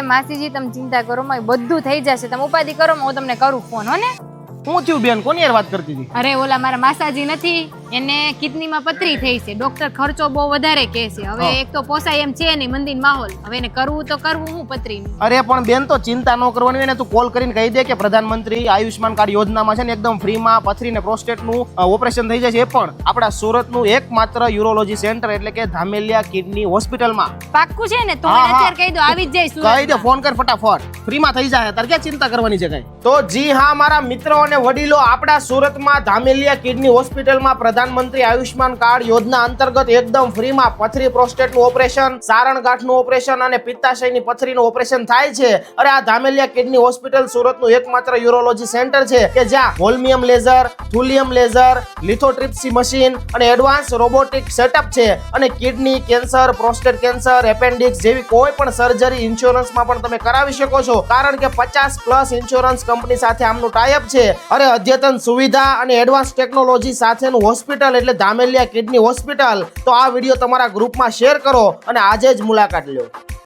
માસીજી તમે ચિંતા કરો, બધું થઈ જશે, તમે ઉપાધિ કરો, હું તમને કરું ફોન. હો ને હું થયું બેન, કોની યાર વાત કરતી હતી? અરે ઓલા મારા માસાજી નથી, એને કિડનીમાં પથરી થઈ છે, ડોક્ટર ખર્ચો બહુ વધારે કહે છે. હવે એક તો પોસાય એમ છે નહીં, મંદિર માહોલ, હવે એને કરવું તો કરવું હું પથરીનું. અરે પણ બેન તો ચિંતા ન કરવાની હોય ને, તું કોલ કરીને કહી દે કે પ્રધાનમંત્રી આયુષ્માન કાર્ડ યોજનામાં છે ને એકદમ ફ્રીમાં પથરી ને પ્રોસ્ટેટનું ઓપરેશન થઈ જાય છે. એ પણ આપણા સુરતનું એકમાત્ર યુરોલોજી સેન્ટર એટલે કે ધામેલિયા કિડની હોસ્પિટલમાં. પાક્કું છે ને? તો મને અત્યારે કહી દો, આવી જ જાય. કહી દે, ફોન કર ફટાફટ, ફ્રીમાં થઈ જાય. તારે ક્યાં ચિંતા કરવાની છે કઈ? તો જી હા મારા મિત્રો અને વડીલો, આપણા સુરતમાં ધામેલિયા કિડની હોસ્પિટલમાં પ્રધાનમંત્રી આયુષ્માન કાર્ડ યોજના અંતર્ગત એકદમ ફ્રીમાં પથરી પ્રોસ્ટેટનું ઓપરેશન, સારણગાંઠનું ઓપરેશન અને પિત્તાશયની પથરીનું ઓપરેશન થાય છે. અરે આ ધામેલિયા કિડની હોસ્પિટલ સુરતનું એકમાત્ર યુરોલોજી સેન્ટર છે કે જ્યાં હોલ્મિયમ લેઝર, થુલિયમ લેઝર, લિથોટ્રિપ્સી મશીન અને એડવાન્સ રોબોટિક સેટઅપ છે. અને kidney cancer, prostate cancer, appendix જેવી કોઈ પણ સર્જરી ઇન્સ્યોરન્સમાં પણ તમે કરાવી શકો છો, કારણ કે 50+ ઇન્સ્યોરન્સ કંપની સાથે આમનું ટાઈઅપ છે. અરે અદ્યતન સુવિધા અને એડવાન્સ ટેકનોલોજી સાથેનું હોસ્પિટલ એટલે ધામેલિયા કિડની હોસ્પિટલ. તો આ વિડીયો તમારા ગ્રુપમાં શેર કરો અને આજે જ મુલાકાત લો.